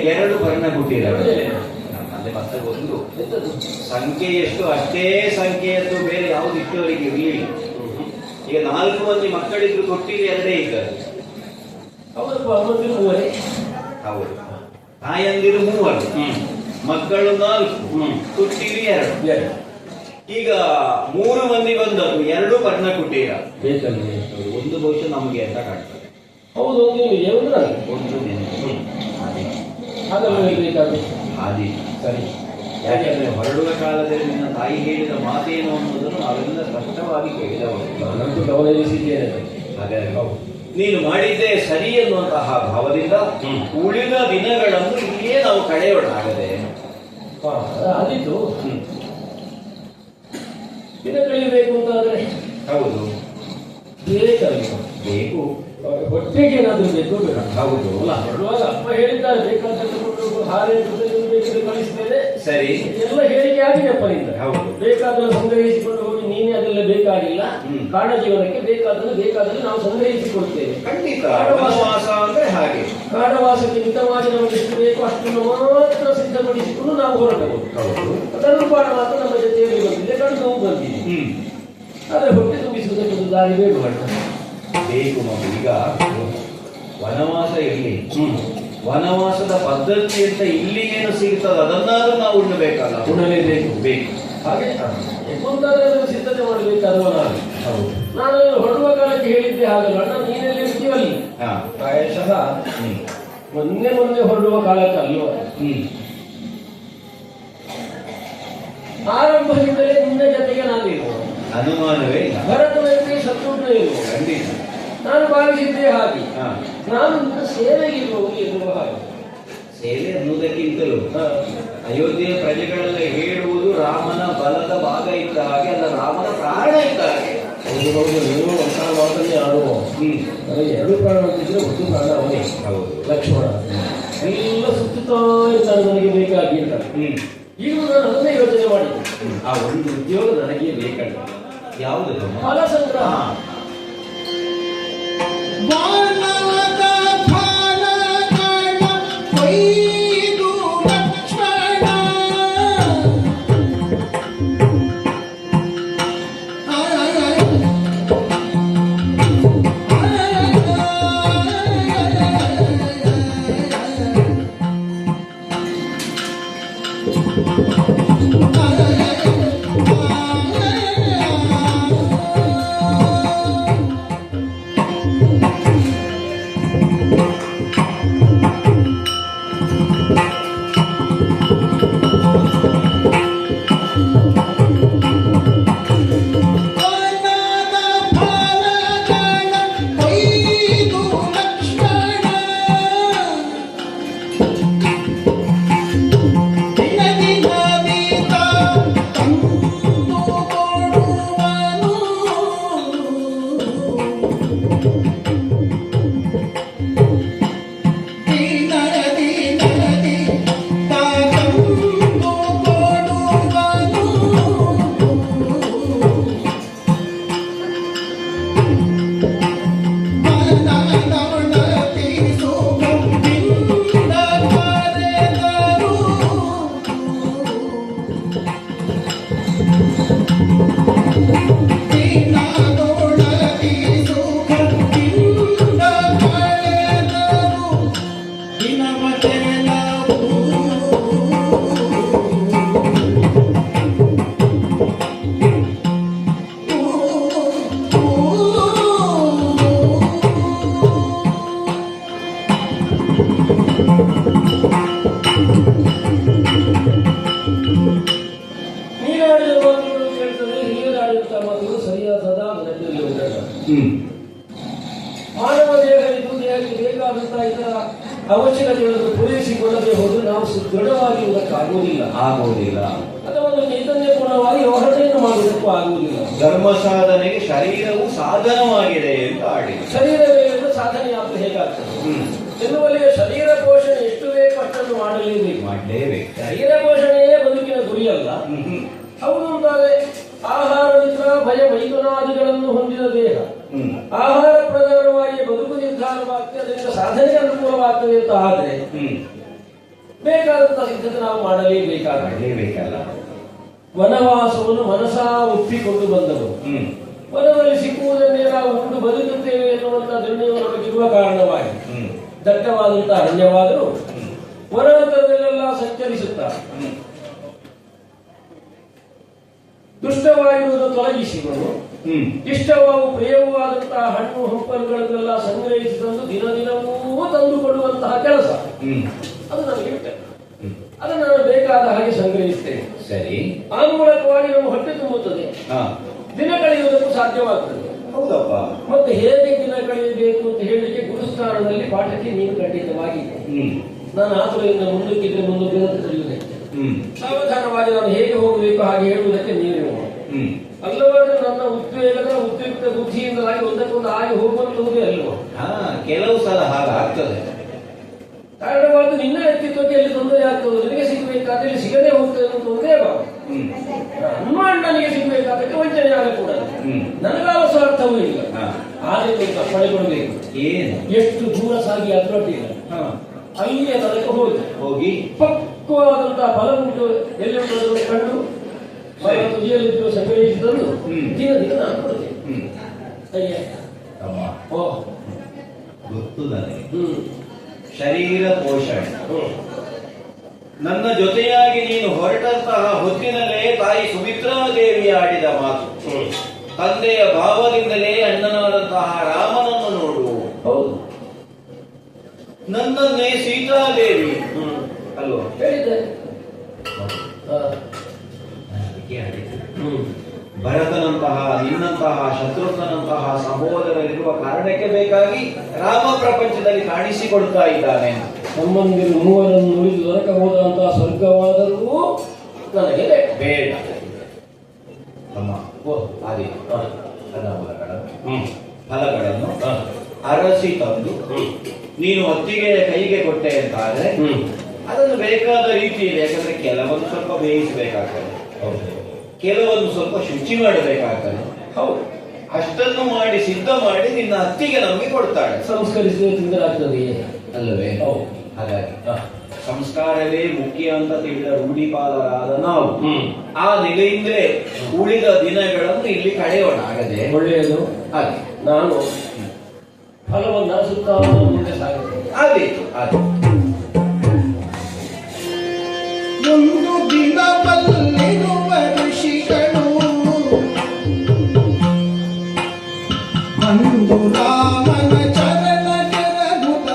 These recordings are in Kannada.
ಎರಡು ಬಣ್ಣ ಕೊಟ್ಟಿದ್ದಾರೆ. ನಮ್ಮಲ್ಲಿ ಮತ್ತೆ ಒಂದು ಸಂಖ್ಯೆ ಎಷ್ಟು ಅಷ್ಟೇ ಸಂಖ್ಯೆಯದ್ದು ಬೇರೆ ಯಾವ್ದು ಇಷ್ಟವರಿಗೆ ಇರಲಿಲ್ಲ. ಈಗ 4 ಮಂದಿ ಮಕ್ಕಳಿದ್ರು ಕೊಟ್ಟಿಗೆ 2 ಇದ್ದಾರೆ. ಹೌದು, ತಾಯಂದಿರು 3, ಮಕ್ಕಳು 4, ಕೊಟ್ಟಿಗೆ 2. ಈಗ 3 ಮಂದಿ ಬಂದದ್ದು 2 ಬಣ್ಣ ಕೊಟ್ಟಿರ ಬೇಕಂದ್ರೆ ಒಂದು ಬಹುಶಃ ನಮಗೆ ಅಂತ ಕಾಣ್ತದೆ. ಹೌದು, ಒಂದು ಹಾದಿ ಸರಿ. ಯಾಕೆಂದ್ರೆ ಹೊರಡುವ ಕಾಲದಲ್ಲಿ ನಿನ್ನ ತಾಯಿ ಹೇಳಿದ ಮಾತೇನು ಅನ್ನೋದನ್ನು ನಾವೆಲ್ಲ ಸ್ಪಷ್ಟವಾಗಿ ಕೇಳಿದವರು. ನಾನಂತೂ ಗಮನಿಸಿದ್ದೇನೆ. ಹಾಗಾಗಿ ನೀನು ಮಾಡಿದ್ದೇ ಸರಿ ಎನ್ನುವಂತಹ ಭಾವದಿಂದ ಉಳಿದ ದಿನಗಳನ್ನು ಇಲ್ಲಿಯೇ ನಾವು ಕಳೆಯೋಣಾಗದೆ. ಆದಿತ್ತು ದಿನ ಕಳೆಯಬೇಕು ಅಂತಾದ್ರೆ ಹೌದು ಬೇಕು, ಹೊಟ್ಟೆಗೆ ಏನಾದ್ರೂ ಬೇಕು ಬೇಡ. ಹೌದು ಅಲ್ಲ, ಹೊರಡುವಾಗ ಅಪ್ಪ ಹೇಳಿದ್ದಾರೆ ಬೇಕಾದಷ್ಟು ಹಾರೆ ಕಳಿಸ್ತೇನೆ ಸರಿ, ಎಲ್ಲ ಹೇಳಿಕೆ ಆಗಿದೆ ಅಪ್ಪನಿಂದ. ಹೌದು, ಬೇಕಾದನ್ನು ಸಂಗ್ರಹಿಸಿಕೊಂಡು ಹೋಗಿ ನೀನೇ ಅದೆಲ್ಲ ಬೇಕಾಗಿಲ್ಲ, ಕಾಡ ಜೀವನಕ್ಕೆ ಬೇಕಾದಲ್ಲಿ ನಾವು ಸಂಗ್ರಹಿಸಿಕೊಳ್ತೇವೆ. ಖಂಡಿತ ವನವಾಸ ಅಂದ್ರೆ ಹಾಗೆ. ಕಾಡವಾಸಕ್ಕೆ ಮಿತವಾಗಿ ನಮಗೆ ಎಷ್ಟು ಬೇಕು ಅಷ್ಟನ್ನು ಮಾತ್ರ ಸಿದ್ಧಪಡಿಸಿಕೊಂಡು ನಾವು ಹೊರಟಬಹುದು. ಅದನ್ನು ಪಾಡ ಮಾತ್ರ ನಮ್ಮ ಜೊತೆಯಲ್ಲಿ ಬಂದಿದೆ, ಕಣ್ಣು ಬಂದಿದೆ. ಆದ್ರೆ ಹೊಟ್ಟೆ ತುಂಬಿಸುವುದಕ್ಕೆ ಒಂದು ದಾರಿ ಬೇಕು ಬೇಕು ಮಗು. ಈಗ ವನವಾಸ ಇರಲಿ, ವನವಾಸದ ಪದ್ಧತಿ ಅಂತ ಇಲ್ಲಿ ಏನು ಸಿಗ್ತದೆ ಅದನ್ನಾದ್ರೂ ನಾವು ಉಣ್ಣಬೇಕಲ್ಲ, ಉಣ್ಣಲೇಬೇಕು ಬೇಕು. ಹಾಗೆ ಒಂದಾದ್ರೆ ಸಿದ್ಧತೆ ಮಾಡಬೇಕಾದವ ನಾನು ಹೊರಡುವ ಕಾಲಕ್ಕೆ ಹೇಳಿದ್ದೆ ಹಾಗಲ್ಲ. ಅಣ್ಣ ನೀನೆಲ್ಲಿ ಇರ್ತೀವಲ್ಲಿ ಪ್ರಾಯಶಃ ಮೊನ್ನೆ ಹೊರಡುವ ಕಾಲಕ್ಕೆ ಅಲ್ವ, ಆರಂಭದಿಂದಲೇ ನಿನ್ನ ಜೊತೆಗೆ ನಾನಿರುವುದು ಅನುಮಾನವೇ ಇಲ್ಲ. ಭರತನಲ್ಲಿ ಶತ್ರುಘ್ನ ಇರುವುದು ಖಂಡಿತ ನಾನು ಭಾವಿಸಿದ್ದೆ ಹಾಗೆ. ನಾನು ನಿನ್ನ ಸೇವೆಗಿರುವುದು ಎನ್ನುವ ಹಾಗೆ. ಸೇವೆ ಅನ್ನುವುದಕ್ಕಿಂತಲೂ ಅಯೋಧ್ಯೆಯ ಪ್ರಜೆಗಳೆಲ್ಲ ಹೇಳುವುದು ರಾಮನ ಬಲದ ಭಾಗ ಇದ್ದ ಹಾಗೆ ಅಲ್ಲ, ರಾಮನ ಪ್ರಾಣ ಇದ್ದ ಹಾಗೆ. ಹೌದು, ನೀವು ಒಂಥರ ಮಾತನ್ನೇ ಆಡುವ. ನನಗೆ 2 ಪ್ರಾಣ ಅಂತಿದ್ರೆ ಒಂದು ಪ್ರಾಣ ಅವನೇ. ಹೌದು, ಲಕ್ಷ್ಮಣ ಎಲ್ಲ ಸುತ್ತುತ್ತಾ ಇರ್ತಾರೆ ನನಗೆ ಬೇಕಾಗಿರ್ತಾರೆ. ಈಗ ನಾನು ಅದನ್ನೇ ಯೋಚನೆ ಮಾಡಿದ್ದೆ. ಆ ಒಂದು ಉದ್ಯೋಗ ನನಗೆ ಬೇಕಾಗಿಲ್ಲ. ಯಾವುದು? ಫಲ ಸಂಗ್ರಹ. ಮಾನವ ದೇಹ ಇದು ದೇಹಕ್ಕೆ ಬೇಕಾದಂತಹ ಇದರ ಅವಶ್ಯಕತೆಗಳನ್ನು ಪೂರೈಸಿಕೊಳ್ಳದೆ ಹೋದ್ರೆ ನಾವು ದೃಢವಾಗಿರುವುದಕ್ಕಾಗುವುದಿಲ್ಲ. ಅಥವಾ ಒಂದು ಚೈತನ್ಯಪೂರ್ಣವಾಗಿ ಹೊರಟೆಯನ್ನು ಮಾಡುವುದಕ್ಕೂ ಆಗುವುದಿಲ್ಲ. ಧರ್ಮ ಸಾಧನೆಗೆ ಶರೀರವು ಸಾಧನವಾಗಿದೆ ಅಂತ ಆಡಿ, ಶರೀರವೇ ಸಾಧನೆ ಆದ್ರೆ ಹೇಗಾಗ್ತದೆ ಎನ್ನುವಲ್ಲಿಗೆ ಶರೀರ ಪೋಷಣೆ ಎಷ್ಟು ಬೇಕು ಅಷ್ಟನ್ನು ಮಾಡಲೇಬೇಕು. ಶರೀರ ಪೋಷಣೆಯೇ ಬದುಕಿನ ಗುರಿಯಲ್ಲ. ಹೌದು ಅಂತಾರೆ, ಆಹಾರ ನಿದ್ರ ಭಯ ಮೈಥುನಾದಿಗಳನ್ನು ಹೊಂದಿದ ದೇಹ ಆಹಾರ ಪ್ರಧಾನವಾಗಿ ಬದುಕು ನಿರ್ಧಾರವಾಗ್ತದೆ, ಅದರಿಂದ ಸಾಧನೆ ಅನುಕೂಲವಾಗ್ತದೆ ಅಂತ ಆದ್ರೆ ಬೇಕಾದಂತಹ ಸಿದ್ಧತೆ ನಾವು ಮಾಡಲೇಬೇಕಾಗಿದೆ. ಮಾಡಲೇಬೇಕಲ್ಲ. ವನವಾಸವನ್ನು ಮನಸಾ ಒಪ್ಪಿಕೊಂಡು ಬಂದವರು. ವನದಲ್ಲಿ ಸಿಕ್ಕುವುದನ್ನೇ ನಾವು ಉಂಡು ಬದುಕುತ್ತೇವೆ ಎನ್ನುವಂತಹ ನಿರ್ಣಯವು ನಮಗಿರುವ ಕಾರಣವಾಗಿ ದಟ್ಟವಾದಂತಹ ಅರಣ್ಯವಾದರೂ ವನಾಂತರದಲ್ಲೆಲ್ಲ ಸಂಚರಿಸುತ್ತಾರೆ. ದುಷ್ಟವಾಗಿರುವುದು ತೊಲಗಿಸಿಕೊಂಡು ಇಷ್ಟವಾವು ಪ್ರಿಯವೂ ಆದಂತಹ ಹಣ್ಣು ಹಂಪಲುಗಳನ್ನೆಲ್ಲ ಸಂಗ್ರಹಿಸಿ ತಂದು ದಿನವೂ ತಂದುಕೊಡುವಂತಹ ಕೆಲಸ ಅದು ನನಗೆ ಇಷ್ಟ. ಅದನ್ನು ನಾನು ಬೇಕಾದ ಹಾಗೆ ಸಂಗ್ರಹಿಸ್ತೇನೆ. ಸರಿ. ಆ ಮೂಲಕವಾಗಿ ನಮ್ಮ ಹೊಟ್ಟೆ ತುಂಬುತ್ತದೆ, ದಿನ ಕಳೆಯುವುದಕ್ಕೂ ಸಾಧ್ಯವಾಗ್ತದೆ. ಹೌದಪ್ಪ. ಮತ್ತೆ ಹೇಗೆ ದಿನ ಕಳೆಯಬೇಕು ಅಂತ ಹೇಳಲಿಕ್ಕೆ ಗುರುಸ್ಥಾನದಲ್ಲಿ ಪಾಠಕ್ಕೆ ನೀನು ಖಂಡಿತವಾಗಿ ನಾನು ಆತುರದಿಂದ ಮುಂದಕ್ಕಿದ್ರೆ ಮುಂದಕ್ಕೆ ತಿಳಿಯುವುದೇ. ಸಾವಧಾನವಾಗಿ ನಾನು ಹೇಗೆ ಹೋಗಬೇಕು ಹಾಗೆ ಹೇಳುವುದಕ್ಕೆ ನೀನು ಅಲ್ಲವಾದ್ರೆ ನನ್ನ ಉದ್ವೇಗದ ಉದ್ಯುಕ್ತ ಬುದ್ಧಿಯಿಂದಾಗಿ ಒಂದಕ್ಕೊಂದು ಆಗಿ ಹೋಗುವಂತಹುದೇ ಅಲ್ವ. ಕೆಲವು ಸಲ ಹಾಗಾಗ್ತದೆ. ಕಾರಣವಾದ ನಿನ್ನ ವ್ಯಕ್ತಿತ್ವಕ್ಕೆ ಎಲ್ಲಿ ತೊಂದರೆ ಆಗ್ತದೆ, ನಿನಗೆ ಸಿಗಬೇಕಾದ್ರೆ ಇಲ್ಲಿ ಸಿಗದೆ ಹೋಗ್ತದೆ ಅಂತ ಒಂದೇ ಭಾವ. ನಮ್ಮ ಅಣ್ಣನಿಗೆ ಸಿಗಬೇಕಾದಕ್ಕೆ ವಂಚನೆ ಆಗಕೂಡದು, ನನಗಾವ ಸ್ವಾರ್ಥವೂ ಇಲ್ಲ. ಆದರೆ ಪಡೆಕೊಳ್ಬೇಕು. ಎಷ್ಟು ದೂರ ಸಾಗಿ ಅದ್ರೊಟ್ಟಿಲ್ಲ ಅಲ್ಲಿಯ ತನಕ ಹೋಗಿ ಪಕ್ವವಾದಂತಹ ಫಲ ಉಂಟು ಎಲ್ಲಿ ಉಂಟು ಕಂಡು ತುದಿಯಲ್ಲಿದ್ದು ಸಂಗ್ರಹಿಸಿದನ್ನು ದಿನ ದಿನ ನಾನು ಕೊಡ್ತೇನೆ. ಗೊತ್ತು ನನಗೆ. ಶರೀರ ಪೋಷಣೆ ನನ್ನ ಜೊತೆಯಾಗಿ ನೀನು ಹೊರಟಂತಹ ಹೊತ್ತಿನಲ್ಲೇ ತಾಯಿ ಸುಮಿತ್ರಾದೇವಿ ಆಡಿದ ಮಾತು, ತಂದೆಯ ಭಾವದಿಂದಲೇ ಅಣ್ಣನಾದಂತಹ ರಾಮನನ್ನು ನೋಡು, ನನ್ನನ್ನೇ ಸೀತಾದೇವಿ ಅಲ್ವಾ ಹೇಳಿದ್ದೆ. ಭರತನಂತಹ ನಿನ್ನಂತಹ ಶತ್ರುಘ್ನಂತಹ ಸಹೋದರರಿರುವ ಕಾರಣಕ್ಕೆ ಬೇಕಾಗಿ ರಾಮ ಪ್ರಪಂಚದಲ್ಲಿ ಕಾಣಿಸಿಕೊಡ್ತಾ ಇದ್ದಾನೆ. ಸಂಬಂಧಿರು ಮೂವರನ್ನು ಉಳಿದು ದೊರಕಬಹುದಂತಹ ಸ್ವರ್ಗವಾದರೂ ನನಗೆ ಬೇಡ. ನಮ್ಮ ಆದಿ ಫಲಗಳನ್ನು ಅರಸಿ ತಂದು ನೀನು ಹೊತ್ತಿಗೆಯ ಕೈಗೆ ಕೊಟ್ಟೆ ಅಂತಾದ್ರೆ ಅದನ್ನು ಬೇಕಾದ ರೀತಿಯಲ್ಲಿ, ಯಾಕಂದ್ರೆ ಕೆಲವೊಂದು ಸ್ವಲ್ಪ ಬೇಯಿಸಬೇಕಾಗ್ತದೆ, ಕೆಲವೊಂದು ಸ್ವಲ್ಪ ಶುಚಿ ಮಾಡಬೇಕಾಗ್ತದೆ. ಹೌದು, ಅಷ್ಟನ್ನು ಮಾಡಿ ಸಿದ್ಧ ಮಾಡಿ ನಿನ್ನ ಅತ್ತಿಗೆ ನಮಗೆ ಕೊಡ್ತಾಳೆ. ಸಂಸ್ಕರಿಸಿದ ತಿಂದರಾಗ್ತದೆಯೇ ಅಲ್ಲವೇ? ಹಾಗಾಗಿ ಸಂಸ್ಕಾರವೇ ಮುಖ್ಯ ಅಂತ ತಿಳಿದ ರೂಢಿಪಾಲರಾದ ನಾವು ಆ ನೆಲೆಯಿಂದಲೇ ಉಳಿದ ದಿನಗಳನ್ನು ಇಲ್ಲಿ ಕಳೆಯೋಣ. ಆಗದೆ ಒಳ್ಳೆಯದು. ಹಾಗೆ ನಾನು ಫಲವನ್ನು ಅರಸುತ್ತಾ ಮುಂದೆ ಸಾಗುತ್ತೇನೆ. ಆದೀತು ಆದೀತು. ಒಂದು ದಿನ ಬಲ್ಲಿರುವ ಋಷಿಗಳು ಅಂದು ರಾಮನ ಚರಣ ಕೆರಗುತ್ತ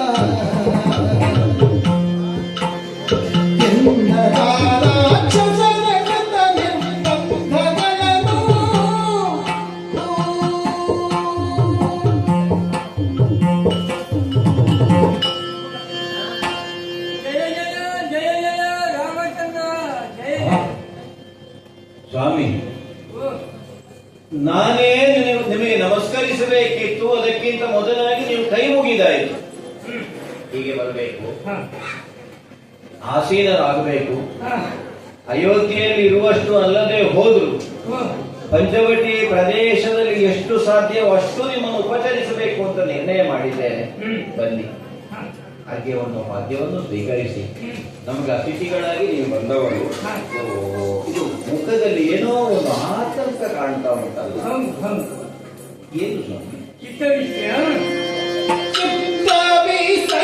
ಎಲ್ಲ ರಾಕ್ಷಸರ ಕೃತ ನಿರ್ಬಂಧಗಳನ್ನು ಸ್ವಾಮಿ, ನಾನೇ ನಿಮಗೆ ನಮಸ್ಕರಿಸಬೇಕಿತ್ತು. ಅದಕ್ಕಿಂತ ಮೊದಲಾಗಿ ನೀವು ಕೈ ಮುಗಿದಾಯಿತು. ಹೀಗೆ ಬರಬೇಕು, ಆಸೀನರಾಗಬೇಕು. ಅಯೋಧ್ಯೆಯಲ್ಲಿ ಇರುವಷ್ಟು ಅಲ್ಲದೆ ಹೋದ್ರು ಪಂಚವಟಿ ಪ್ರದೇಶದಲ್ಲಿ ಎಷ್ಟು ಸಾಧ್ಯವೋ ಅಷ್ಟು ನಿಮ್ಮನ್ನು ಉಪಚರಿಸಬೇಕು ಅಂತ ನಿರ್ಣಯ ಮಾಡಿದ್ದೇನೆ. ಬನ್ನಿ, ಭಾಗ್ಯವನ್ನು ಪಾದ್ಯವನ್ನು ಸ್ವೀಕರಿಸಿ. ನಮಗೆ ಅತಿಥಿಗಳಾಗಿ ನೀವು ಬಂದವರು. ಇದು ಮುಖದಲ್ಲಿ ಏನೋ ಒಂದು ಆತಂಕ ಕಾಣ್ತಾ ಉಂಟಲ್ಲ, ಏನು ಸ್ವಾಮಿ? ಚಿತ್ತ ವಿಷಯ ರಾಮನಿಂದೆ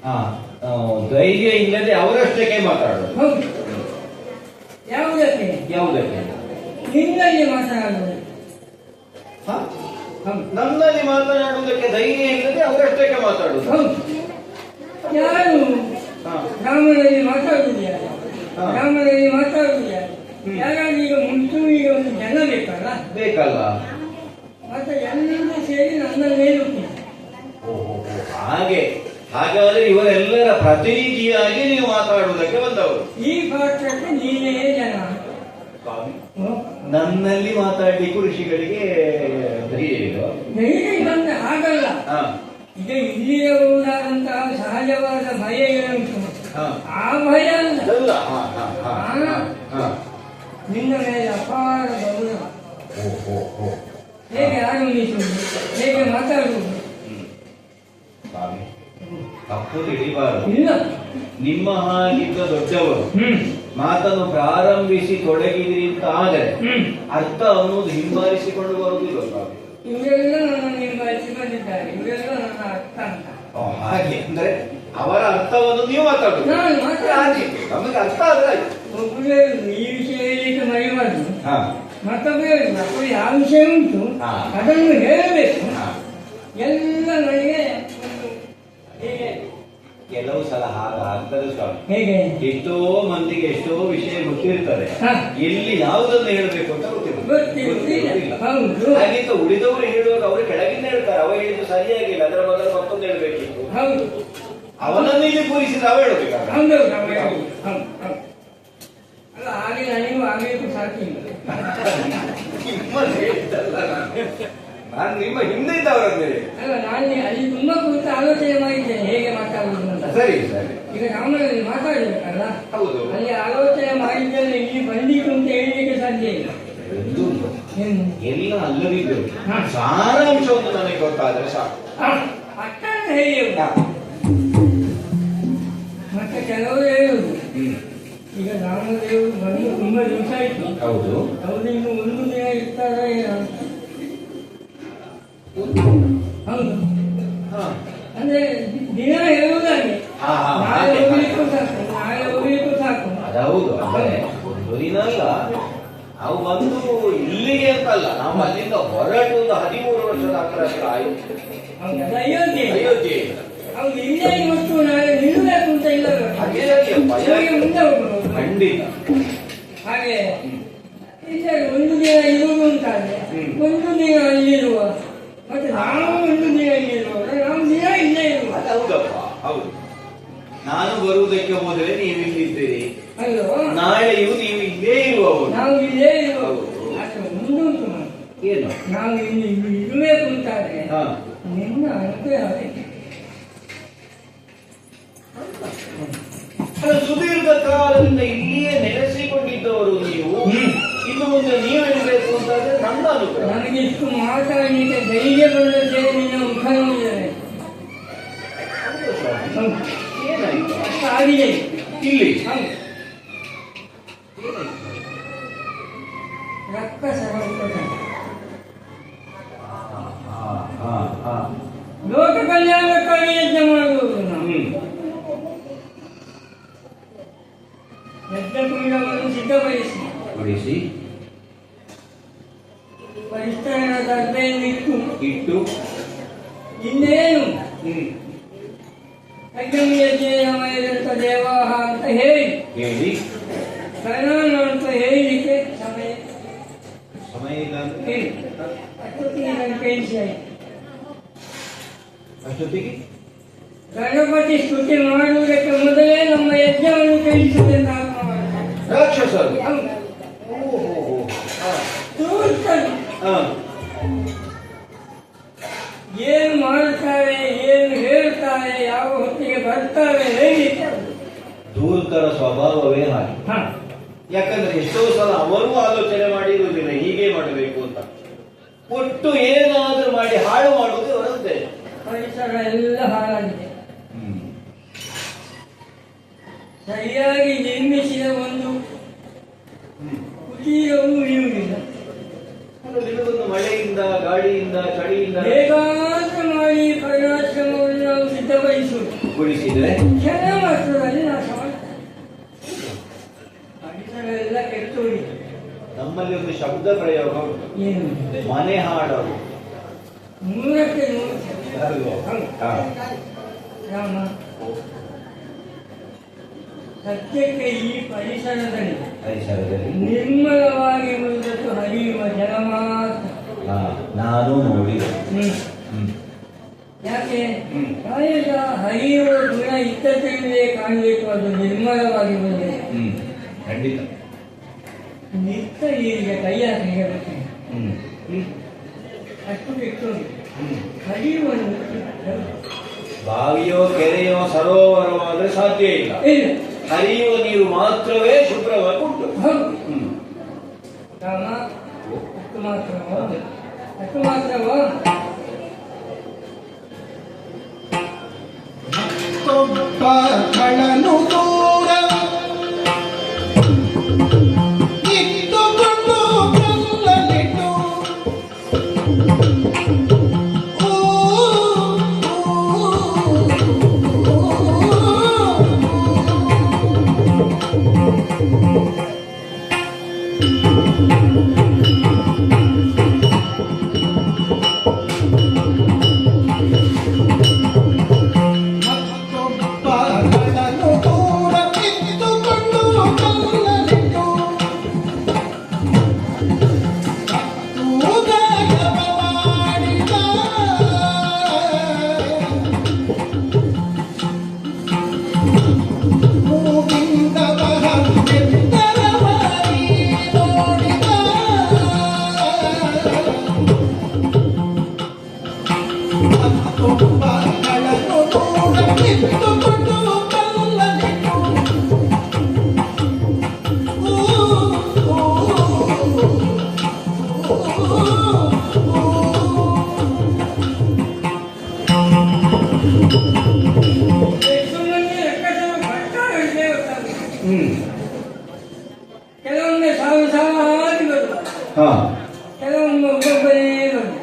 ಆ, ಧೈರ್ಯ ಇಲ್ಲದೆ ಅವರಷ್ಟಕ್ಕೆ ಮಾತಾಡೋದು. ಹೌದು. ಯಾವುದಕ್ಕೆ? ಯಾವುದಕ್ಕೆ? ನಿನ್ನಲ್ಲಿ ಮಾತನಾಡುವುದು. ಹ? ಹೌದು. ನನ್ನಲ್ಲಿ ಮಾತನಾಡುವುದಕ್ಕೆ ಧೈರ್ಯ ಇಲ್ಲದೆ ಅವರಷ್ಟಕ್ಕೆ ಮಾತಾಡುದು. ಹೌದು. ಯಾರು ಹ. ರಾಮನಲ್ಲಿ ಮಾತಾಡುವುದು ಯಾರು? ಹಾ. ರಾಮನಲ್ಲಿ ಮಾತಾಡುವುದು ಯಾರು? ಹ್ಮ್. ಯಾರಾದ್ರೂ ಈಗ ಮುಂಚು ಈಗ ಒಂದು ಜನ ಬೇಕಲ್ಲ, ಬೇಕಲ್ಲ. ಮತ್ತೆ ಎಲ್ಲರೂ ಸೇರಿ ನನ್ನನ್ನೇ ಓಹೋ, ಹಾಗೆ. ಹಾಗಾದ್ರೆ ಇವರೆಲ್ಲರ ಪ್ರತಿನಿಧಿಯಾಗಿ ನೀವು ಮಾತಾಡುವುದಕ್ಕೆ ಬಂದವರು. ಈ ಪಾತ್ರಕ್ಕೆ ನೀನೇ ಜನ. ಸ್ವಾಮಿ, ಹ್ಮ್. ನನ್ನಲ್ಲಿ ಮಾತಾಡ್ಲಿಕ್ಕೂ ಋಷಿಗಳಿಗೆ ಧೈರ್ಯ ಇಲ್ವಾ? ಧೈರ್ಯ ಬಂದ್ರೆ ಹಾಗಲ್ಲ. ಹ, ಈಗ ಇಲ್ಲಿರಬಹುದಾದಂತಹ ಸಹಜವಾದ ಭಯ ಏನುಂಟು, ಹ. ಆ ಭಯ ಅಲ್ಲ. ಅಲ್ಲ, ಹ, ಹ, ಹ, ಹ. ನಿನ್ನ ಮೇಲೆ ಅಪಾರ ಗೌರವ. ಓಹೋ, ಹೋ. ಹೇಗೆ ಆರಂಭಿಸುವುದು, ಹೇಗೆ ಮಾತಾಡುವುದು. ಸ್ವಾಮಿ, ತಪ್ಪು ತಿಳಿಬಾರದು. ಇಲ್ಲ. ನಿಮ್ಮ ಹಾಗಿದ್ದ ದೊಡ್ಡವರು ಮಾತನ್ನು ಪ್ರಾರಂಭಿಸಿ ತೊಡಗಿದ್ರಿ ಅಂತ ಆದರೆ ಅರ್ಥ ಅನ್ನೋದು ಹಿಂಬಾಲಿಸಿಕೊಂಡು ಬರುವುದಿಲ್ಲ ಸ್ವಾಮಿ. ಇವರೆಲ್ಲ ನನ್ನ ನಿಂಬಾಲಿಸಿ ಬಂದಿದ್ದಾರೆ, ಇವರೆಲ್ಲ ನನ್ನ ಅರ್ಥ ಅಂತ. ಹಾಗೆ ಅಂದ್ರೆ ಅವರ ಅರ್ಥವನ್ನು ನೀವು ಮಾತಾಡುದು. ನಾನು ಮಾತಾಡಿ ನಮಗೆ ಅರ್ಥ ಆದ್ರೆ ಆಯ್ತು. ಒಬ್ಬರು ಈ ವಿಷಯ ಹೇಳಿಕ್ಕೆ ಮರೆಯಬಾರ್ದು. ಹಾ, ಮತ್ತೊಬ್ಬರು ಹೇಳಿದ್ರು ಯಾವ ವಿಷಯ ಉಂಟು ಹಾ. ಅದನ್ನು ಹೇಳಬೇಕು. ಹಾ. ಎಲ್ಲ ನನಗೆ ಒಂದು ಹೇಗೆ ಕೆಲವು ಸಲ ಆಗ್ತದೆ ಸ್ವಾಮಿ. ಹೇಗೆ ಎಷ್ಟೋ ಮಂದಿಗೆ ಎಷ್ಟೋ ವಿಷಯ ಗೊತ್ತಿರ್ತದೆ, ಹಾ. ಎಲ್ಲಿ ಯಾವುದನ್ನು ಹೇಳಬೇಕು ಅಂತ ಗೊತ್ತಿಲ್ಲ. ಹೌದು ಹಾಗಿಂತ ಉಳಿದವರು ಹೇಳುವಾಗ ಅವರು ಕೆಳಗಿಂದ ಹೇಳ್ತಾರೆ, ಅವ ಹೇಳಿದ್ದು ಸರಿಯಾಗಿಲ್ಲ, ಅದರ ಬದಲು ಮತ್ತೊಂದು ಹೇಳ್ಬೇಕಿತ್ತು. ಹೌದು ಅವನನ್ನು ಇಲ್ಲಿ ಕೂರಿಸಿದ ಅವ ಹೇಳ್ಬೇಕಾಗ. ಹೌದು ಹೌದು ಹೌದು. ಅಲ್ಲ ಹಾಗೆ ನನಗೂ ಆಗಬೇಕು ಸಾಕಿಲ್ಲ. ನಿಮ್ಮನ್ನು ಹೇಳಿದ್ದಲ್ಲ ನಾನು ನಿಮ್ಮ ಹಿಂದೆ ಇದ್ದವರನ್ನು ಹೇಳಿ. ಅಲ್ಲ ನಾನು ಅಲ್ಲಿ ತುಂಬಾ ಕುರಿತು ಆಲೋಚನೆ ಮಾಡಿದ್ದೇನೆ ಹೇಗೆ ಮಾತಾಡುವುದು ಅಂತ. ಸರಿ ಸರಿ. ಈಗ ರಾಮನಲ್ಲಿ ಮಾತಾಡಬೇಕಲ್ಲ, ಹೌದು. ಅಲ್ಲಿ ಆಲೋಚನೆ ಮಾಡಿದ್ದೇನೆ, ಇಲ್ಲಿ ಬಂದಿತ್ತು ಅಂತ ಹೇಳಲಿಕ್ಕೆ ಸಾಧ್ಯ ಇಲ್ಲ. ಏನು? ಎಲ್ಲ ಅಲ್ಲದಿದ್ದರು ಹಾ. ಸಾರಾಂಶವನ್ನು ನನಗೆ ಗೊತ್ತಾದ್ರೆ ಸಾಕು. ಅಷ್ಟನ್ನು ಹೇಳಿ ಮತ್ತೆ ಕೆಲವರು ಹೇಳುವುದು ಈಗ ರಾಮದೇವರು ಬಂದು ತುಂಬಾ ದಿವಸ ಆಯ್ತು. ಹೌದು. ಅವರು ಇನ್ನು ಒಂದು ದಿನ ಇರ್ತಾರೋ ಏನೋ. ಹೌದು. ಹಾ. ಅಂದ್ರೆ ದಿನ ಹೇಳುವುದಾಗೆ ಹಾ, ಹಾ, ನಾಳೆ ಹಾಗೆ. ಹೋಗ್ಲಿಕ್ಕೂ ಸಾಕು, ನಾಳೆ ಹೋಗ್ಲಿಕ್ಕೂ ಸಾಕು. ಅದೌದು. ಅಂದ್ರೆ ಒಂದು ದಿನ ಅಲ್ಲ, ನಾವು ಬಂದು ಇಲ್ಲಿಗೆ ಅಂತಲ್ಲ, ನಾವು ಅಲ್ಲಿಂದ ಹೊರಟು ಒಂದು 13 ವರ್ಷದ ಹತ್ರ ಆಯ್ತು. ಹೌದು, ಅದು ಅಯೋಧ್ಯೆ. ಅಯೋಧ್ಯೆ. ಹೌದು, ಇಲ್ಲೇ ಇವತ್ತು ನಾಳೆ ನಿಲ್ಲಬೇಕು ಅಂತ ಇಲ್ಲ. ಹಾಗೆ ಆಗಿಯಪ್ಪ, ಹಾಗೆ ಮುಂದೆ ಹೋಗ್ಬೋದು. ಖಂಡಿತ. ಹಾಗೆ ಇಲ್ಲೇ ಒಂದು ದಿನ ಇರುವುದು ಅಂತಾದ್ರೆ ಒಂದು ದಿನ ಅಲ್ಲಿರುವ, ಮತ್ತೆ ನಾವು ಒಂದು ದಿನ ಇಲ್ಲಿರುವ, ನಾವು ದಿನ ಇಲ್ಲೇ ಇರುವ. ಹೌದಪ್ಪ, ಹೌದು. ನಾನು ಬರುವುದಕ್ಕೆ ಮೊದಲೇ ನೀವು ಇಲ್ಲಿದ್ದೀರಿ, ಅಲ್ವಾ? ನಾಳೆಯೂ ನೀವು ಇಲ್ಲೇ ಇರುವವರು. ನಾವು ಇಲ್ಲೇ ಇರುವ. ಹೌದು. ಅದು ಮುಂದುಂಟು ಮಾತು. ಏನು? ನಾವು ಇಲ್ಲಿ ಇರಬೇಕು ಅಂತಾದ್ರೆ ಹಾ. ನಿನ್ನ ಅನುಗ್ರಹ ಆಗಬೇಕು. ಅದು ಸುದೀರ್ಘ ಕಾಲದಿಂದ ಇಲ್ಲಿಯೇ ನೆಲೆಸಿಕೊಂಡಿದ್ದವರು ನೀವು. ಇನ್ನು ಮುಂದೆ ನೀವು ಇರಬೇಕು ಅಂತಾದ್ರೆ ನನ್ನ ಅನುಗ್ರಹ. ನನಗೆ ಇಷ್ಟು ಮಾತಾಡಲಿಕ್ಕೆ ಧೈರ್ಯ ಬಂದದ್ದೇ ನಿನ್ನ ಮುಖ ನೋಡಿದರೆ. ಹೌದು. ಏನಾಯ್ತು? ಆಗಿದೆ ಇಲ್ಲಿ ಹೌದು. ರಕ್ತ ಸರೋವರ ಲೋಕ ಕಲ್ಯಾಣಕ್ಕಾಗಿ ಯಜ್ಞ ಮಾಡುವುದು ನಾವು. ಯಜ್ಞಕುಂಡವನ್ನು ಸಿದ್ಧಪಡಿಸಿ ಹೊಡಿಸಿ ಪರಿಷ್ಕರಣ ದರ್ಬೆಯನ್ನು ಇಟ್ಟು ಇನ್ನೇನು ಯಜ್ಞೇಯಮಯದಂತ ದೇವಾಹ ಅಂತ ಹೇಳಿ ಹೇಳಿ ಕರ್ಣಾನ ಅಂತ ಹೇಳಲಿಕ್ಕೆ ಸಮಯ ಇಲ್ಲ ಅಂತ ಹೇಳಿ ಅಷ್ಟೊತ್ತಿಗೆ ನನ್ನ ಕೇಳಿಸಿ ಆಯ್ತು. ಅಷ್ಟೊತ್ತಿಗೆ ಗಣಪತಿ ಸ್ತುತಿ ಮಾಡುವುದಕ್ಕೆ ಮೊದಲೇ ನಮ್ಮ ಯಜ್ಞವನ್ನು ಕೇಳಿಸುತ್ತೆ ಅಂತ ರಾಕ್ಷಸರು. ಏನು ಮಾಡುತ್ತಾರೆ, ಏನು ಹೇಳುತ್ತಾರೆ, ಯಾವ ಹೊತ್ತಿಗೆ ಬರ್ತಾರೆ ಹೇಳಿ. ದೂರ್ತರ ಸ್ವಭಾವವೇ ಹಾಗೆ. ಯಾಕಂದ್ರೆ ಎಷ್ಟೋ ಸಲ ಅವರು ಆಲೋಚನೆ ಮಾಡಿರುವುದಿಲ್ಲ ಹೀಗೆ ಮಾಡಬೇಕು ಅಂತ, ಒಟ್ಟು ಏನಾದ್ರೂ ಮಾಡಿ ಹಾಳು ಮಾಡುವುದು ಅವರದ್ದೇ. ಪರಿಸರ ಎಲ್ಲ ಹಾಳಾಗಿದೆ. ಸರಿಯಾಗಿ ನಿರ್ಮಿಸಿದ ಒಂದು ಕುಟೀರವೂ ಉಳಿಯುವುದಿಲ್ಲ. ದಿನದೊಂದು ಮಳೆಯಿಂದ, ಗಾಳಿಯಿಂದ, ಚಳಿಯಿಂದ ಹೇಗಾದ್ರೂ ಮಾಡಿ ಕರುಣಾಶ್ರಮವನ್ನು ನಾವು ಸಿದ್ಧಪಡಿಸುವುದು. ಕುಡಿಸಿದ್ರೆ ಜನ ಮಾತ್ರದಲ್ಲಿ ನಾಶ ಮಾಡ್ತಾರೆ. ಪರಿಸರ ಎಲ್ಲ ಕೆಟ್ಟು ಹೋಗಿದೆ. ನಮ್ಮಲ್ಲಿ ಒಂದು ಶಬ್ದ ಪ್ರಯೋಗ ಉಂಟು, ಏನು ಮನೆ ಹಾಡೋದು. ಮೂರಕ್ಕೆ ನೂರು ಅಲ್ವೋ? ಹಾ. ರಾಮ ಸತ್ಯಕ್ಕೆ ಈ ಪರಿಸರದಲ್ಲಿ ನಿರ್ಮಲವಾಗಿ ಉಳಿದದ್ದು ಹರಿಯುವ ಜಲ ಮಾತ್ರ. ಹಾ, ನಾನು ನೋಡಿದೆ. ಯಾಕೆ ಪ್ರಾಯಶಃ ಹರಿಯುವ ಗುಣ ಇದ್ದದ್ದೇ ಕಾಣಬೇಕು, ಅದು ನಿರ್ಮಲವಾಗಿ ಬಂದಿದೆ. ಖಂಡಿತ. ನಿತ್ಯ ನೀರಿಗೆ ಕೈ ಹಾಕಬೇಕು, ಅಷ್ಟು ಬಿಟ್ಟು ಹರಿಯುವ ಬಾವಿಯೋ ಕೆರೆಯೋ ಸರೋವರವಾದ್ರೆ ಸಾಧ್ಯ ಇಲ್ಲ. ಇಲ್ಲ, ಹರಿಯುವ ನೀರು ಮಾತ್ರವೇ ಶುಭ್ರವಾಗಿ ಉಂಟು. ಹೌದು. ರಾಮ ಅಷ್ಟು ಮಾತ್ರವೋ ಮತ್ತೊಬ್ಬ ಕಳನು ದೂರ ಇಟ್ಟುಕೊಂಡು ಕಲ್ಲಲಿಟ್ಟು ಎಷ್ಟು ಮಂದಿ ಲೆಕ್ಕಾಚಾರ ಬರ್ತಾರೆ ಇಲ್ಲೇ ಗೊತ್ತಾಗುತ್ತೆ. ಕೆಲವೊಮ್ಮೆ ಸಾರಿ ಬರುವುದು, ಕೆಲವೊಮ್ಮೆ ಒಬ್ಬೊಬ್ಬರೇ ಬರುವುದು,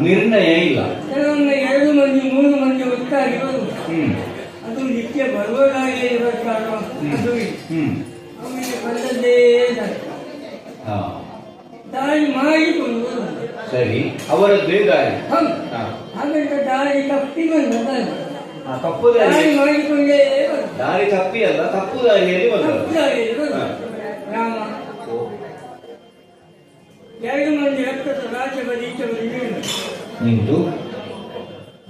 ನಿರ್ಣಯ ಇಲ್ಲ. ಕೆಲವೊಮ್ಮೆ 2 ಮಂದಿ 3 ಮಂದಿ ಒಟ್ಟಾಗಿ ಬರುವುದು. ಅದು ನಿತ್ಯ ಬರುವುದಾಗಿ ಇರಬೇಕಾದ್ರೂ ಅದು ಅವನಿಗೆ ಬಂದದ್ದೇ ದಾರಿ. ದಾರಿ ಮಾಡಿಕೊಂಡು ಬರುವುದು. ಸರಿ, ಅವರದ್ದೇ ದಾರಿ. ಹೌದು, ಹಾಗಂತ ದಾರಿ ತಪ್ಪಿ ಬಂದದ್ದಲ್ಲ, ತಪ್ಪು ದಾರಿ ದಾರಿ. ಮಾಡಿಕೊಂಡೇ ಬರುವುದು. ದಾರಿ ತಪ್ಪಿ ಅಲ್ಲ, ತಪ್ಪು ದಾರಿಯಲ್ಲಿ ತಪ್ಪು ಬಂದದ್ದು. ದಾರಿಯಲ್ಲಿ ಬರುವುದು. ರಾಮ 2 ಮಂದಿ ರಕ್ತದ ರಾಜ್ಯ ಬದೀಚ ನಿಂತು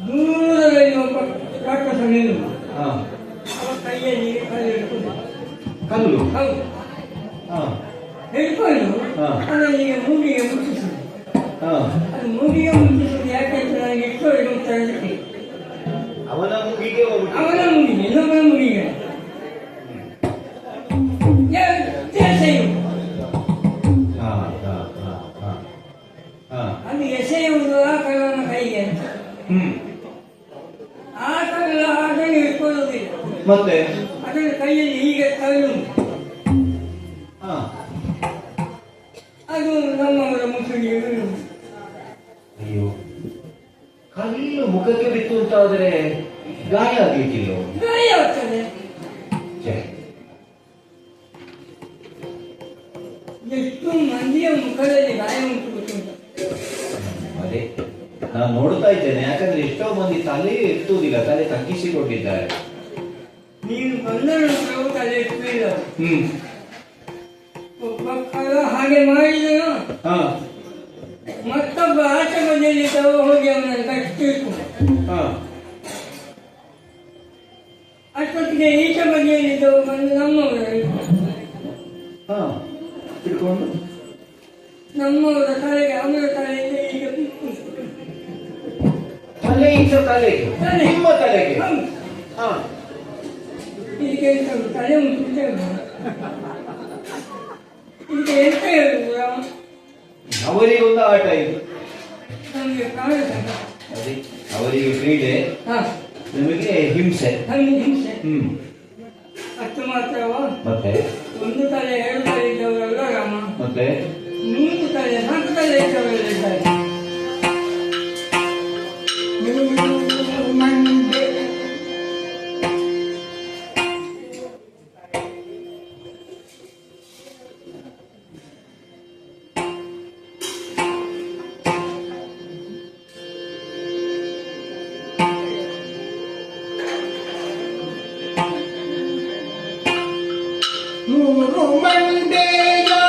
ದೂರದಲ್ಲಿ ಒಬ್ಬ ರಾಕ್ಷಸ ನಿಲ್ಲು, ಹಾ, ಅವ ಕೈಯಲ್ಲಿ ಕಲ್ಲು ಹಿಡ್ಕೊಂಡು, ಕಲ್ಲು. ಹೌದು, ಹಾ, ಹಿಡ್ಕೊಂಡು ಹಾ. ಅದನಿಗೆ ಮೂಗಿಗೆ ಮುಟ್ಟಿಸುದು. ಹಾ. ಅದು ಮೂಗಿಗೆ ಮುಟ್ಟಿಸುದು ಯಾಕೆಂತ ನನಗೆ ಇಷ್ಟು ಹೇಳ್ತಾರೆ. ಅವನ ಮುಗಿಗೆ ಹೋಗ್ಬಿಟ್ಟು. ಅವನ ಮುಗಿಗೆ, ಇನ್ನೊಬ್ಬನ ಮುಗಿಗೆ ಎಸೆಯುವುದು. ಹಾ, ಹಾ, ಹಾ, ಹಾ, ಹಾ. ಅದು ಎಸೆಯುವುದು ಆ ಕಳ್ಳನ ಕೈಗೆ ಅಂತ. ಆ ಕಳ್ಳ ಅದನ್ನು ಇಟ್ಕೊಳ್ಳುವುದಿಲ್ಲ, ಮತ್ತೆ ಅದನ್ನು ಕೈಯಲ್ಲಿ ಹೀಗೆ ತಳ್ಳುವುದು. ಹಾ. ಅದು ನಮ್ಮವರ ಮುಸುಡಿಗೆ ಬೀಳುವುದು. ಅಯ್ಯೋ, ಕಲ್ಲು ಮುಖಕ್ಕೆ ಬಿತ್ತು ಅಂತಾದ್ರೆ ಗಾಯ ಆಗ್ಲಿಕ್ಕಿಲ್ಲ. ಗಾಯ ಆಗ್ತದೆ. ಎಷ್ಟು ಮಂದಿಯ ಮುಖದಲ್ಲಿ ಗಾಯ ಉಂಟು ಗೊತ್ತುಂಟು. ಅದೇ ನಾನು ನೋಡ್ತಾ ಇದ್ದೇನೆ, ಯಾಕಂದ್ರೆ ಎಷ್ಟೋ ಮಂದಿ ತಲೆ ಎತ್ತುವುದಿಲ್ಲ, ತಲೆ ತಗ್ಗಿಸಿಕೊಂಡಿದ್ದಾರೆ. ನೀನು ಬಂದ ನಂತರವೂ ತಲೆ ಎತ್ತಲಿಲ್ಲ. ಒಬ್ಬ ಕಳ್ಳ ಹಾಗೆ ಮಾಡಿದನು, ಹಾ, ಮತ್ತೊಬ್ಬ ಆಚೆ ಬದಿಯಲ್ಲಿದ್ದವ ಹೋಗಿ ಅವನನ್ನು ಕಟ್ಟಿಟ್ಟು ಹಾ. ಅಷ್ಟೊತ್ತಿಗೆ ಈಚೆ ಬದಿಯಲ್ಲಿದ್ದವ ಬಂದು ನಮ್ಮವರು ಹಾ, ಹಿಡ್ಕೊಂಡು ನಮ್ಮವರ ತಲೆಗೆ ಅವರ ತಲೆಯಿಂದ ಈಗ ತಲೆಯಿಂದ ತಲೆಗೆ, ತಲೆ. ನಿಮ್ಮ ತಲೆಗೆ. ಹೌದು. ಹಾ. ಇದಕ್ಕೆ ಎಂತ ತಲೆ ಉಂಟು ಅಂತ ಹೇಳುದು. ಇದಕ್ಕೆ ಎಂತ ಹೇಳುದು ರಾಮ? ಅವರಿಗೊಂದು ಆಟ ಇದು. ನಮಗೆ ಕಾಣುತ್ತೆ. ಅದೇ ಅವರಿಗೆ ಕ್ರೀಡೆ, ಹಾ, ನಮಗೆ ಹಿಂಸೆ. ನಮಗೆ ಹಿಂಸೆ. ಹ್ಮ್. ಅಷ್ಟು ಮಾತ್ರವ? ಮತ್ತೆ 1 ತಲೆ 2 ತಲೆ ಇದ್ದವರಲ್ಲ ರಾಮ, ಮತ್ತೆ 3 ತಲೆ 4 ತಲೆ ಇದ್ದವರೆಲ್ಲ ಇದ್ದಾರೆ. ಮಂಡೆ ಮೂರು ಮಂಡೆಯವನೊಬ್ಬ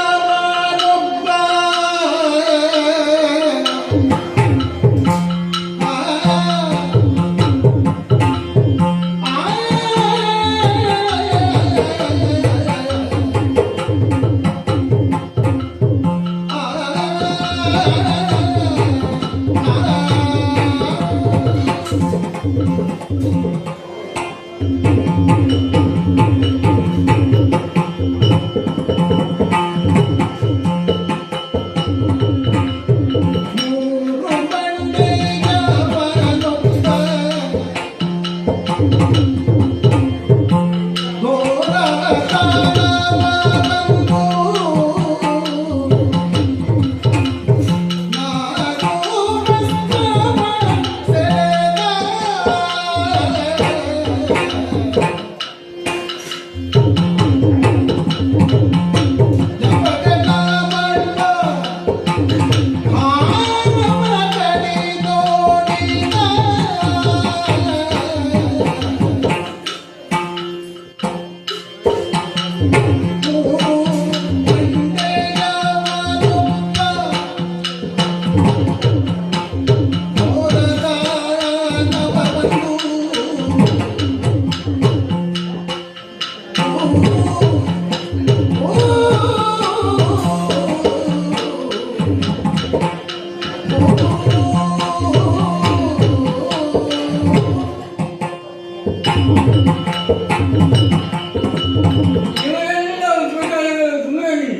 ಇವರೆಲ್ಲ ಉಪಕರಣಗಳು ದೂರವಿದೆ.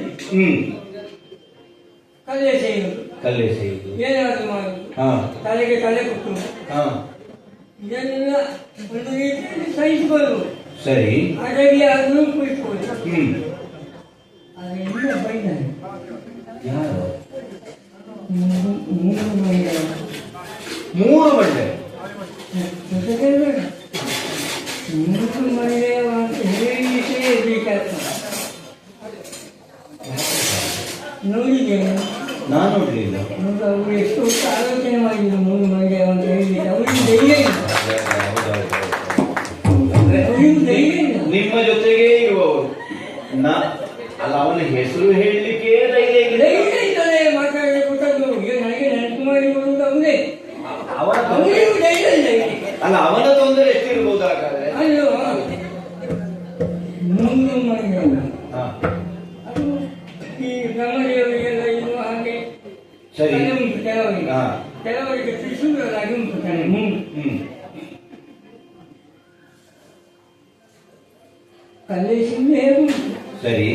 ಕಲೆ செய்வது ಕಲ್ಲೆ ಸೇಯುದು. ಏನಾದರೂ ಮಾಡುದು, ಹಾ ತಲೆಗೆ ತಲೆ ಕುಟ್ಟುವುದು, ಹಾ ಇದನ್ನೆಲ್ಲ ಒಂದು ರೀತಿಯಲ್ಲಿ ಸಹಿಸಿಕೊಳ್ಳುವುದು, ಸರಿ. ಅಡಗಿ ಆದರೂ ಕುಳಿತುಕೊಳ್ಳುವುದು. ಹ್ಮ್ ಆದರೆ ಇಲ್ಲ ಬೈದಾನೆ ಯಾರು? ಮೂರು ಮಂದಿ ಮೂರು ಮಂಡೆ. ಜೊತೆಗೆ ಬೇಡ ಮೂರು ಮಹಿಳೆಯ ಅಂತ ಹೇಳಿಯೇ ಬೇಕಾಗ್ತದೆ. ನೋಡಿದ್ದೇನೆ ನಾನು ನೋಡ್ಲಿಲ್ಲ. ನೋಡಿ ಅವರು ಎಷ್ಟು ಹೊತ್ತು ಆಲೋಚನೆ ಮಾಡಿದ್ರು ಮೂರು ಮಂದಿ ಅಂತ ಹೇಳಿದ್ರೆ ಅವರಿಗೆ ಧೈರ್ಯ ಇಲ್ಲ. ಅಂದ್ರೆ ಅವರಿಗೂ ಧೈರ್ಯ ಇಲ್ಲ. ನಿಮ್ಮ ಜೊತೆಗೆ ಇರುವವರು ಅಲ್ಲ, ಅವನ ಹೆಸರು ಹೇಳಲಿಕ್ಕೆ ಧೈರ್ಯ ಇಲ್ಲ. ಧೈರ್ಯ ಇಲ್ಲದೆ ಮಾತಾಡದೆ ಕೊಟ್ಟದ್ದು ಈಗ ನನಗೆ ನೆನಪು ಮಾಡಿ ಕೊಡುವುದು ಅವರೇ. ಅವನ ತೊಂದರೆ ಅವರಿಗೂ ಧೈರ್ಯ ಇಲ್ಲ ಈಗ. ಅಲ್ಲ, ಅವನ ತೊಂದರೆ ಎಷ್ಟಿರ್ಬೋದು ಹಾಗಾದ್ರೆ? ಅಯ್ಯೋ ಮೂರು ಮಂದಿ ಹಾ ಅದು ಈ ಬ್ರಹ್ಮದೇವರಿಗೆಲ್ಲ ಇದು ಹಾಗೆ ಸರಿ. ತಲೆ ಉಂಟು ಕೆಲವರಿಗೆ, ಹಾ. ಕೆಲವರಿಗೆ ತ್ರಿಶೂಲರಾಗಿ ಉಂಟು ತಲೆ ಮುಂದೆ. ಹ್ಮ್ ಕಲೆ ಸುಮ್ಮನೆ ಹೇಗುಂಟು, ಸರಿ.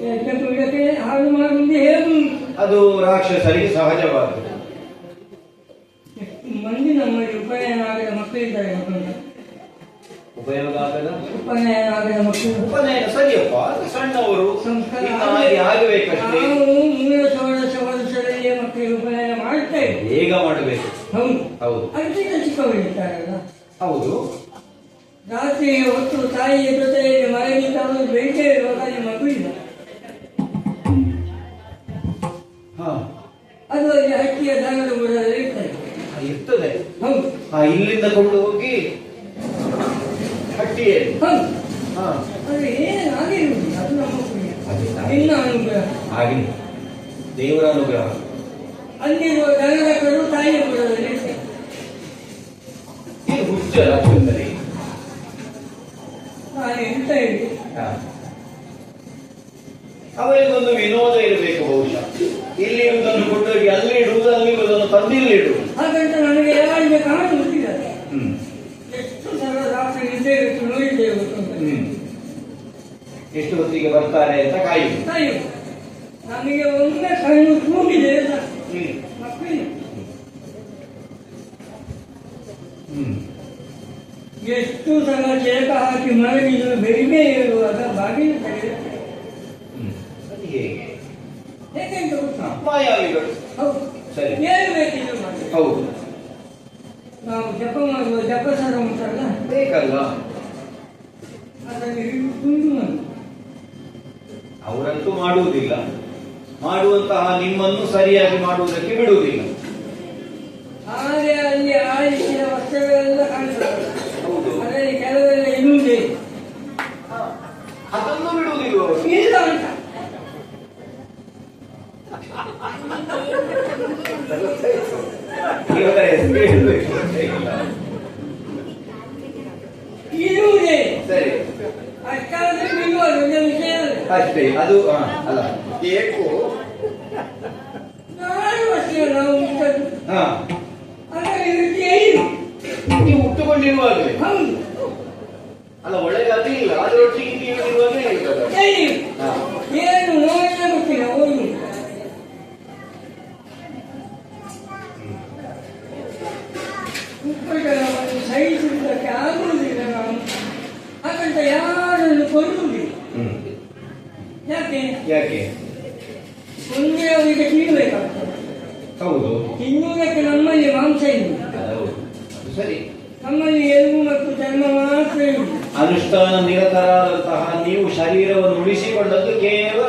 ಯಜ್ಞಕ್ಕೆ ಹಾಳು ಮಾಡುವುದು ಹೇಗುಂಟು. ಅದು ರಾಕ್ಷಸರಿಗೆ ಸಹಜವಾದದ್ದು. ಎಷ್ಟು ಮಂದಿ ನಮ್ಮಲ್ಲಿ ಉಪನಯನ ಆಗದ ಮಕ್ಕಳಿದ್ದಾರೆ ಗೊತ್ತುಂಟು. ಉಪಯೋಗ ಆಗದ ಉಪನಯನ ಆಗದ ಮಕ್ಕಳು ಉಪನಯನ ಸರಿಯಪ್ಪ, ಅದು ಸಣ್ಣವರು ಸಂಸ್ಕಾರ ಆಗಬೇಕಷ್ಟೇ. ನಾವು 16 ವರ್ಷದಲ್ಲಿಯೇ ಮಕ್ಕಳಿಗೆ ಉಪನಯನ ಮಾಡ್ತೇವೆ. ಬೇಗ ಮಾಡಬೇಕು. ಹೌದು, ಹೌದು ಅದಕ್ಕಿಂತ ಚಿಕ್ಕವರಿರ್ತಾರಲ್ಲ, ಹೌದು. ರಾತ್ರಿ ಹೊತ್ತು ತಾಯಿಯ ಜೊತೆಯಲ್ಲಿ ಮಲಗಿದ್ದ ಅವರು ಬೆಳಿಗ್ಗೆ ಇರುವಾಗ ಅಲ್ಲಿ ಮಗು ಇಲ್ಲ. ಹಾ ಅದು ಅಲ್ಲಿ ಹಕ್ಕಿಯ ದನದ ಬುಡದಲ್ಲಿ ಇರ್ತದೆ. ಇರ್ತದೆ. ಹೌದು ಇಲ್ಲಿಂದ ಕೊಂಡು ಹೋಗಿ ಹಟ್ಟಿಯಲ್ಲಿ. ಹೌದು. ಹಾ ಆದರೆ ಏನಾಗಿರುವುದಿಲ್ಲ, ಅದು ನಮ್ಮ ಪುಣ್ಯ, ಅದೇ ನಿನ್ನ ಅನುಗ್ರಹ. ಹಾಗೆ ದೇವರ ಅನುಗ್ರಹ. ಅಲ್ಲಿರುವ ದನದ ಕರು ತಾಯಿಯ ಬುಡದಲ್ಲಿ ಇರ್ತದೆ. ಇದು ಹುಚ್ಚ ರಾಕ್ಷಸರಿಗೆ. ನಾನು ಎಂತ ಹೇಳಿ, ಹಾ. ಅವರಿಗೊಂದು ವಿನೋದ ಇರಬೇಕು ಬಹುಶಃ. ಇಲ್ಲಿ ಇರುವುದನ್ನು ಕೊಂಡೋಗಿ ಅಲ್ಲಿ ಇಡುವುದು, ಅಲ್ಲಿ ಇರುವುದನ್ನು ತಂದಿಲ್ಲಿ ಇಡುವುದು. ಹಾಗಂತ ನನಗೆ ಯಾರಿಗೆ ಕಾಣುವುದಿಲ್ಲ. ಹ್ಮ್ ಎಷ್ಟು ಸಲ ರಾತ್ರಿ ನಿದ್ದೆ ಇಟ್ಟು ನೋಡಿದ್ದೇವೆ ಗೊತ್ತುಂಟು. ಹ್ಮ್ ಎಷ್ಟು ಹೊತ್ತಿಗೆ ಬರ್ತಾರೆ ಅಂತ ಕಾಯುವುದು. ಅಯ್ಯೋ, ನಮಗೆ ಒಮ್ಮೆ ಕಣ್ಣು ತೂಗಿದೆ ಹ್ಮ್ ಮಕ್ಕಳಿಗೆ. ಹ್ಮ್ ಎಷ್ಟು ಸಲ ಚೇಕ ಹಾಕಿ ಮಲಗಿದ್ರು ಬೆಳಿಗ್ಗೆ ಇರುವಾಗ ಬಾಗಿಲು ತೆಗೆಯುತ್ತೆ. ಹ್ಮ್ ಅದು ಹೇಗೆ? ಹೇಗೆಂತ ಗೊತ್ತಾ? ಮಾಯಾವಿಗಳು. ಹೌದು, ಸರಿ. ಏನು ಬೇಕಿದ್ರು ಮಾಡಿ. ಹೌದು, ನಾವು ಜಪ ಮಾಡುವ ಜಪಸರ ಉಂಟಲ್ಲ, ಬೇಕಲ್ಲ. ಅದನ್ನು ಹಿಡಿದು ತುಂಡು ಮಾಡಿ ಅವರಂತೂ ಮಾಡುವುದಿಲ್ಲ. ಮಾಡುವಂತಹ ನಿಮ್ಮನ್ನು ಸರಿಯಾಗಿ ಮಾಡುವುದಕ್ಕೆ ಬಿಡುವುದಿಲ್ಲ. ಹಾಗೆ ಅಲ್ಲಿ ಆಳಿಸಿದ ವಸ್ತ್ರಗಳೆಲ್ಲ ಕಾಣಿಸ್ತದೆ. ಹೌದು. ಅದರಲ್ಲಿ ಕೆಲವೆಲ್ಲ ಇನ್ನುಂಟೆ. ಅದನ್ನು ಬಿಡುವುದಿಲ್ಲ. ಸರಿ ಅಷ್ಟಾದ್ರೆ ಬಿಡುವ ದೊಡ್ಡ ವಿಷಯ ಅಲ್ಲ. ಅಷ್ಟೇ ಅದು ಅಲ್ಲ ಏಕು ನಾಲ್ಕು ವರ್ಷ ನಾವು ಇದ್ದದ್ದು. ಹಾ ಅದರಲ್ಲಿ ವೃತ್ತಿ ಐದು. ನೀವು ಹುಟ್ಟುಕೊಂಡಿರುವಾಗಲೇ ಹೌದು ಅಲ್ಲ ಒಳಗೆ ಅದು ಇಲ್ಲ ಅದರೊಟ್ಟಿಗೆ ನೀವು ಇರುವಾಗಲೇ ಇರ್ತದೆ ಐದು. ಹಾ ಏನು ನೋಡಿದ್ರೆ ಗೊತ್ತಿಲ್ಲ ಹೋಗಿ ಉಪಟಳವನ್ನು ಸಹಿಸುವುದಕ್ಕೆ ಆಗುವುದಿಲ್ಲ ನಾವು. ಹಾಗಂತ ಯಾರನ್ನು ಕೊಲ್ಲುವುದಿಲ್ಲ. ಹ್ಮ್ ಯಾಕೆ ಯಾಕೆ ಒಂದೇ ಅವರಿಗೆ ತಿನ್ನಬೇಕಾಗ್ತದೆ. ಹೌದು ತಿನ್ನುವುದಕ್ಕೆ ನಮ್ಮಲ್ಲಿ ಮಾಂಸ ಇಲ್ಲ, ಹೌದು ಅದು ಸರಿ ನಮ್ಮಲ್ಲಿ ಎಲುಬು ಮತ್ತು ಚರ್ಮ ಮಾತ್ರ ಇಲ್ಲ. ಅನುಷ್ಠಾನ ನಿರತರಾದಂತಹ ನೀವು ಶರೀರವನ್ನು ಉಳಿಸಿಕೊಂಡದ್ದು ಕೇವಲ